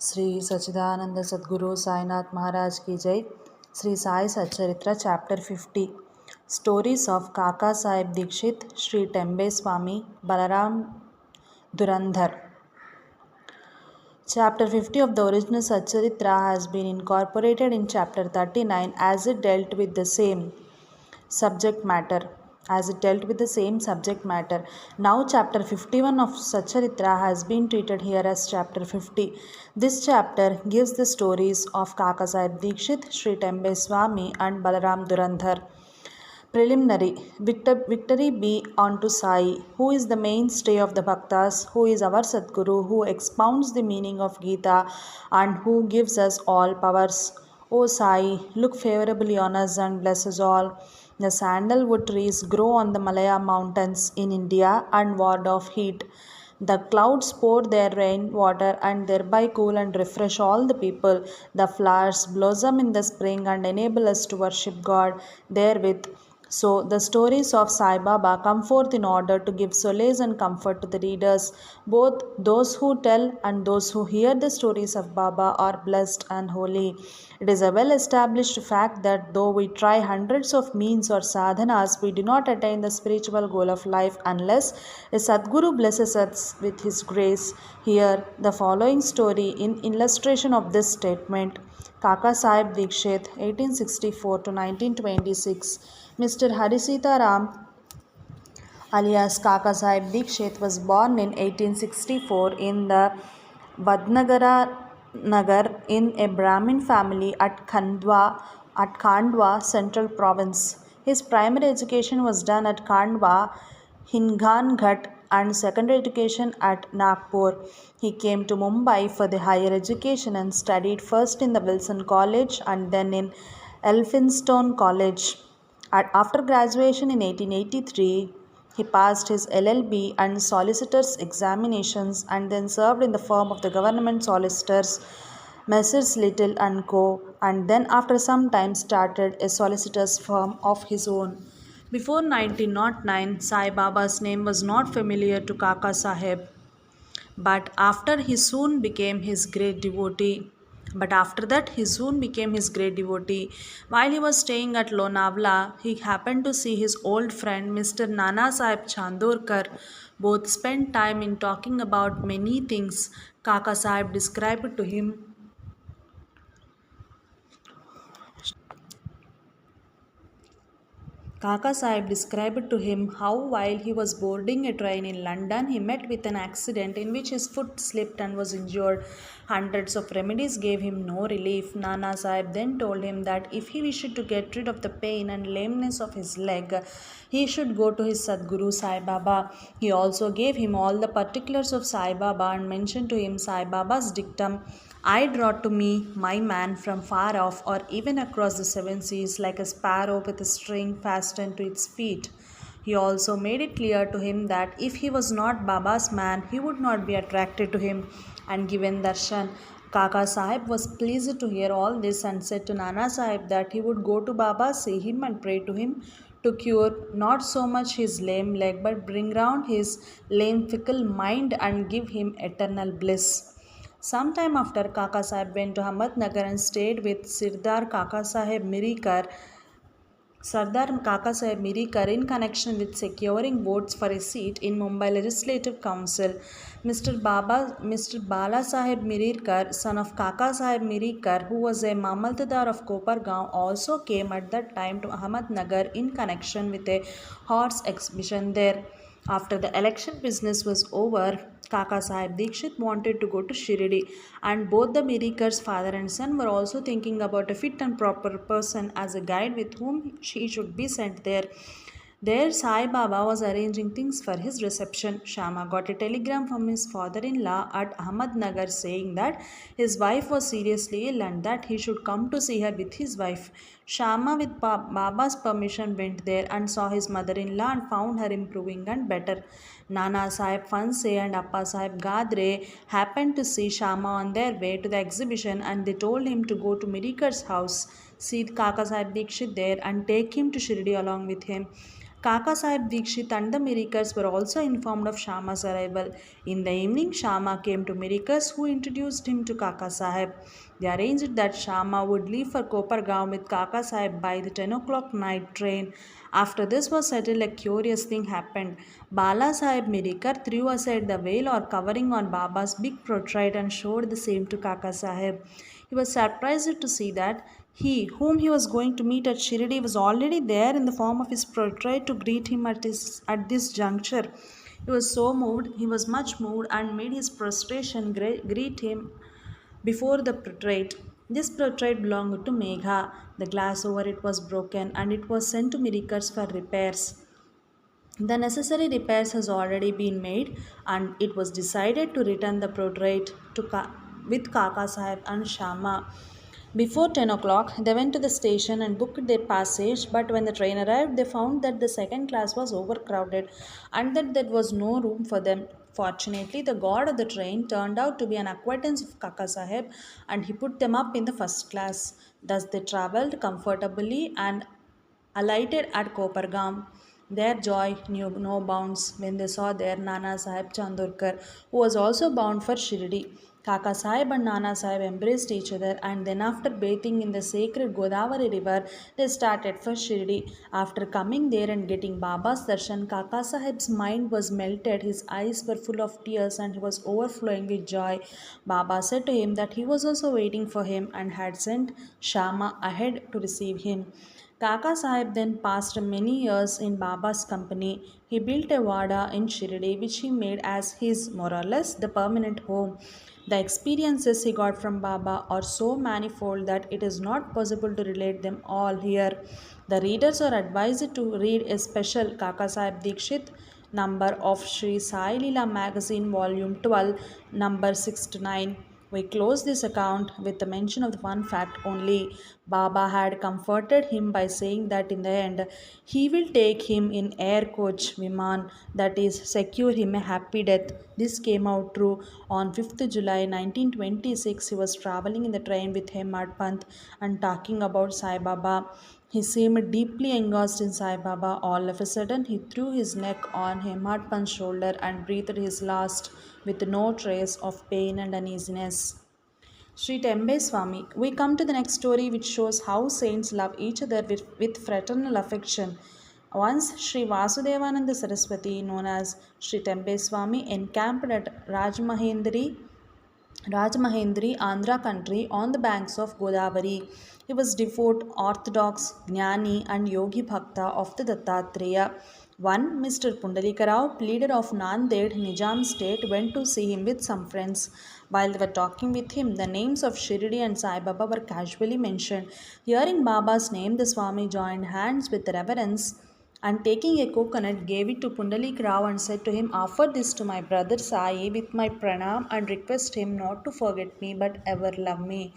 श्री सच्चिदानंद सद्गुरु साईनाथ महाराज की जय. Shri Sai sachharitra chapter 50. Stories of Kaka Sahib Dikshit, Sri Tembe Swami, Balaram Durandhar. Chapter 50 of the original Sachharitra has been incorporated in chapter 39 as it dealt with the same subject matter. Now chapter 51 of Sachharitra has been treated here as chapter 50. This chapter gives the stories of Kaka Sahib Dikshit, Sri Tembe Swami and Balaram Durandhar. Preliminary. Victory be unto Sai, who is the mainstay of the Bhaktas, who is our Sadguru, who expounds the meaning of Gita and who gives us all powers. O Sai, look favorably on us and bless us all. The sandalwood trees grow on the Malaya mountains in India and ward off heat. The clouds pour their rain water and thereby cool and refresh all the people. The flowers blossom in the spring and enable us to worship God therewith. So the stories of Sai Baba come forth in order to give solace and comfort to the readers. Both those who tell and those who hear the stories of Baba are blessed and holy. It is a well established fact that though we try hundreds of means or sadhanas, we do not attain the spiritual goal of life unless a Sadguru blesses us with his grace. Here, the following story in illustration of this statement. Kaka Sahib Dikshit, 1864 to 1926. Mr. Harisita Ram, alias Kaka Sahib Dikshit, was born in 1864 in the Vadnagara Nagar in a Brahmin family at Khandwa, Central Province. His primary education was done at Khandwa, Hinganghat, and secondary education at Nagpur. He came to Mumbai for the higher education and studied first in the Wilson College and then in Elphinstone College. After graduation in 1883, he passed his LLB and solicitor's examinations and then served in the firm of the government solicitors Messrs. Little and Co. and then after some time started a solicitor's firm of his own. Before 1909, Sai Baba's name was not familiar to Kaka Sahib, but after he soon became his great devotee. While he was staying at Lonavala, he happened to see his old friend Mr. Nana Sahib Chandorkar. Both spent time in talking about many things. Kaka Sahib described to him Kaka Sahib described to him how, while he was boarding a train in London, he met with an accident in which his foot slipped and was injured. Hundreds of remedies gave him no relief. Nana Sahib then told him that if he wished to get rid of the pain and lameness of his leg, he should go to his Sadguru Sai Baba. He also gave him all the particulars of Sai Baba and mentioned to him Sai Baba's dictum, I draw to me my man from far off or even across the seven seas like a sparrow with a string fastened to its feet. He also made it clear to him that if he was not Baba's man, he would not be attracted to him and given darshan. Kaka Sahib was pleased to hear all this and said to Nana Sahib that he would go to Baba, see him and pray to him to cure not so much his lame leg but bring round his lame fickle mind and give him eternal bliss. Some time after, Kaka Sahib went to Ahmednagar and stayed with Sardar Kaka Sahib Mirikar in connection with securing votes for a seat in Mumbai Legislative Council. Mr. Bala Sahib Mirikar, son of Kaka Sahib Mirikar, who was a Mamaltadar of Kopargaon, also came at that time to Ahmednagar in connection with a horse exhibition there. After the election business was over, Kaka Sahib Dikshit wanted to go to Shirdi, and both the Mirikar's father and son were also thinking about a fit and proper person as a guide with whom she should be sent there. There, Sai Baba was arranging things for his reception. Shama got a telegram from his father-in-law at Ahmednagar saying that his wife was seriously ill and that he should come to see her with his wife. Shama, with Baba's permission, went there and saw his mother-in-law and found her improving and better. Nana Sahib Fanse and Appa Sahib Gadre happened to see Shama on their way to the exhibition and they told him to go to Mirikar's house, see Kaka Sahib Dikshit there and take him to Shirdi along with him. Kaka Sahib Dikshit and the Mirikars were also informed of Shama's arrival. In the evening, Shama came to Mirikars, who introduced him to Kaka Sahib. They arranged that Shama would leave for Kopargaon with Kaka Sahib by the 10 o'clock night train. After this was settled, a curious thing happened. Bala Sahib Mirikar threw aside the veil or covering on Baba's big portrait and showed the same to Kaka Sahib. He was surprised to see that he, whom he was going to meet at Shirdi, was already there in the form of his portrait to greet him at this juncture. He was so moved, he was much moved, and made his prostration greet him before the portrait. This portrait belonged to Megha. The glass over it was broken, and it was sent to Mirikars for repairs. The necessary repairs has already been made, and it was decided to return the portrait with Kaka Sahib and Shama. Before 10 o'clock, they went to the station and booked their passage, but when the train arrived, they found that the second class was overcrowded and that there was no room for them. Fortunately, the god of the train turned out to be an acquaintance of Kaka Sahib, and he put them up in the first class. Thus, they travelled comfortably and alighted at Kopargam. Their joy knew no bounds when they saw their Nana Sahib Chandorkar, who was also bound for Shirdi. Kaka Sahib and Nana Sahib embraced each other, and then, after bathing in the sacred Godavari river, they started for Shirdi. After coming there and getting Baba's darshan, Kaka Sahib's mind was melted, his eyes were full of tears, and he was overflowing with joy. Baba said to him that he was also waiting for him and had sent Shama ahead to receive him. Kaka Sahib then passed many years in Baba's company. He built a wada in Shirdi, which he made as his, more or less, the permanent home. The experiences he got from Baba are so manifold that it is not possible to relate them all here. The readers are advised to read a special Kaka Sahib Dikshit number of Sri Sai Leela magazine, volume 12, number 6 to 9. We close this account with the mention of the one fact only. Baba had comforted him by saying that in the end he will take him in air coach Viman, that is, secure him a happy death. This came out true. On 5th July 1926, he was traveling in the train with Hemad Pant and talking about Sai Baba. He seemed deeply engrossed in Sai Baba. All of a sudden, he threw his neck on Hemad Pant's shoulder and breathed his last with no trace of pain and uneasiness. Sri Tembe Swami. We come to the next story, which shows how saints love each other with fraternal affection. Once Sri Vasudevananda Saraswati, known as Sri Tembe Swami, encamped at Rajmahendri, Andhra country, on the banks of Godavari. He was devout, orthodox, jnani, and yogi bhakta of the Dattatreya. One, Mr. Pundalikarao, pleader of Nanded, Nizam state, went to see him with some friends. While they were talking with him, the names of Shirdi and Sai Baba were casually mentioned. Hearing Baba's name, the Swami joined hands with reverence and, taking a coconut, gave it to Pundalik Rao and said to him, "Offer this to my brother Sai with my pranam and request him not to forget me but ever love me."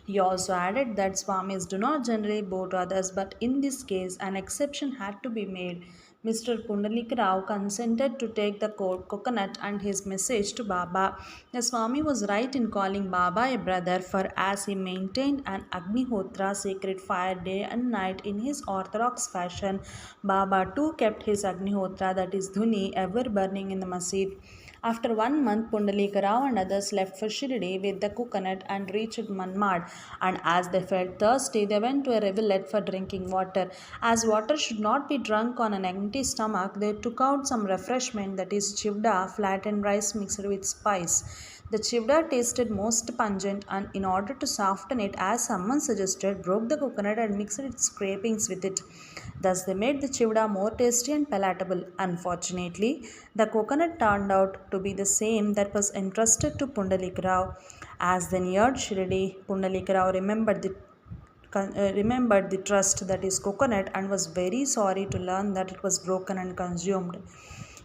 He also added that Swamis do not generally bow to others, but in this case an exception had to be made. Mr. Pundalik Rao consented to take the coconut and his message to Baba. The Swami was right in calling Baba a brother, for as he maintained an Agnihotra sacred fire day and night in his orthodox fashion, Baba too kept his Agnihotra, that is Dhuni, ever burning in the masjid. After 1 month, Pundalika Rao and others left for Shirdi with the coconut and reached Manmad. And as they felt thirsty, they went to a rivulet for drinking water. As water should not be drunk on an empty stomach, they took out some refreshment, that is chivda, flattened rice mixed with spice. The chivda tasted most pungent, and in order to soften it, as someone suggested, broke the coconut and mixed its scrapings with it. Thus, they made the chivda more tasty and palatable. Unfortunately, the coconut turned out to be the same that was entrusted to Pundalik Rao. As they neared Shirdi, Pundalik Rao remembered the trust, that is coconut, and was very sorry to learn that it was broken and consumed.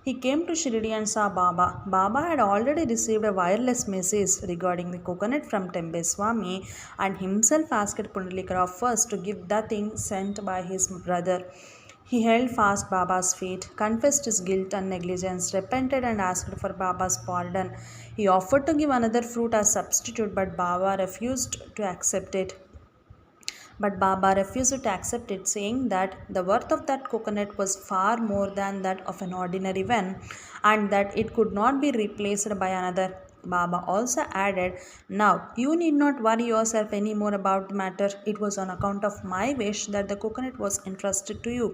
He came to Shirdi and saw Baba. Baba had already received a wireless message regarding the coconut from Tembe Swami and himself asked Pundalikara first to give the thing sent by his brother. He held fast Baba's feet, confessed his guilt and negligence, repented and asked for Baba's pardon. He offered to give another fruit as substitute, but Baba refused to accept it. But Baba refused to accept it, saying that the worth of that coconut was far more than that of an ordinary one and that it could not be replaced by another. Baba also added, "Now, you need not worry yourself any more about the matter. It was on account of my wish that the coconut was entrusted to you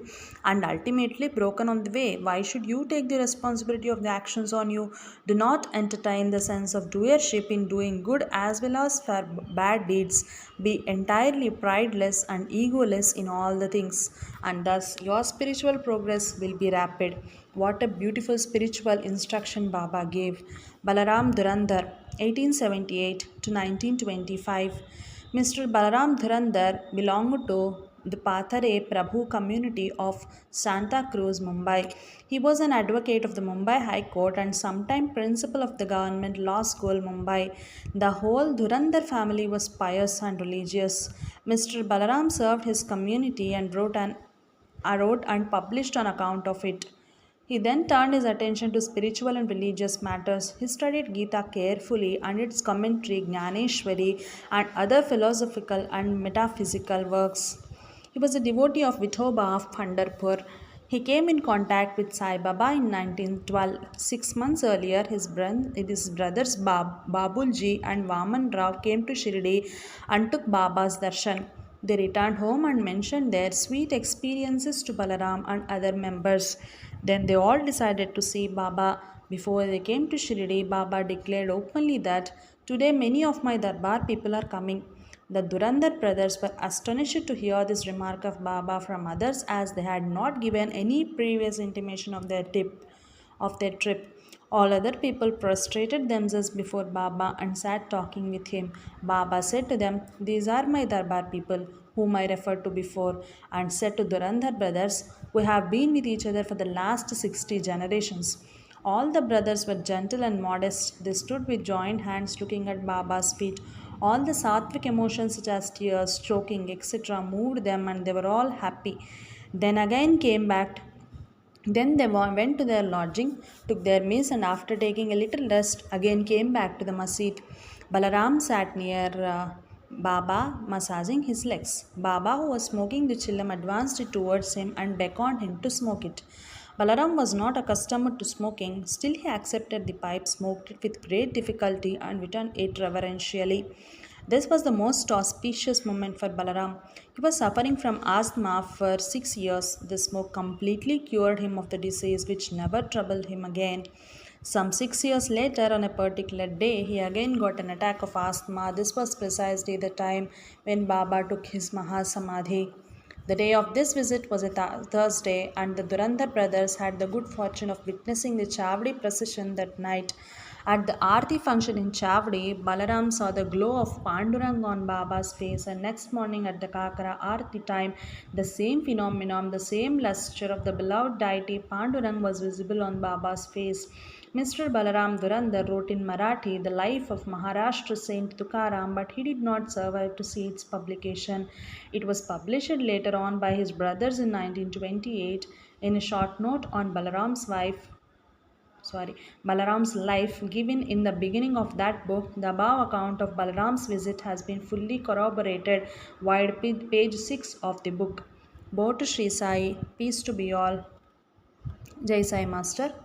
and ultimately broken on the way. Why should you take the responsibility of the actions on you? Do not entertain the sense of doership in doing good as well as for bad deeds. Be entirely prideless and egoless in all the things, and thus your spiritual progress will be rapid." What a beautiful spiritual instruction Baba gave. Balaram Dhurandhar, 1878 to 1925. Mr. Balaram Dhurandhar belonged to the Pathare Prabhu community of Santa Cruz, Mumbai. He was an advocate of the Mumbai High Court and sometime principal of the Government Law School, Mumbai. The whole Dhurandhar family was pious and religious. Mr. Balaram served his community and wrote and published on account of it. He then turned his attention to spiritual and religious matters. He studied Gita carefully and its commentary, Jnaneshwari, and other philosophical and metaphysical works. He was a devotee of Vithoba of Pandharpur. He came in contact with Sai Baba in 1912. 6 months earlier, his brothers Babulji and Vaman Rao came to Shirdi and took Baba's darshan. They returned home and mentioned their sweet experiences to Balaram and other members. Then they all decided to see Baba. Before they came to Shirdi, Baba declared openly that today many of my Darbar people are coming. The Durandar brothers were astonished to hear this remark of Baba from others as they had not given any previous intimation of their trip. All other people prostrated themselves before Baba and sat talking with him. Baba said to them, "These are my Darbar people, whom I referred to before," and said to Durandar brothers, "We have been with each other for the last 60 generations." All the brothers were gentle and modest. They stood with joined hands looking at Baba's feet. All the sattvic emotions such as tears, choking, etc. moved them and they were all happy. Then again came back then they went to their lodging, took their meals, and after taking a little rest, again came back to the masjid. Balaram sat near Baba, massaging his legs. Baba, who was smoking the chillum, advanced towards him and beckoned him to smoke it. Balaram was not accustomed to smoking, still he accepted the pipe, smoked it with great difficulty, and returned it reverentially. This was the most auspicious moment for Balaram. He was suffering from asthma for 6 years. The smoke completely cured him of the disease, which never troubled him again. Some 6 years later, on a particular day, he again got an attack of asthma. This was precisely the time when Baba took his Mahasamadhi. The day of this visit was a Thursday, and the Durandar brothers had the good fortune of witnessing the Chavdi procession that night. At the Aarti function in Chavdi, Balaram saw the glow of Pandurang on Baba's face, and next morning at the Kakara Aarti time, the same phenomenon, the same lustre of the beloved deity Pandurang was visible on Baba's face. Mr. Balaram Durandar wrote in Marathi the life of Maharashtra Saint Tukaram, but he did not survive to see its publication. It was published later on by his brothers in 1928 in a short note on Balaram's life given in the beginning of that book. The above account of Balaram's visit has been fully corroborated via page 6 of the book. Bo to Sri Sai, peace to be all. Jai Sai Master.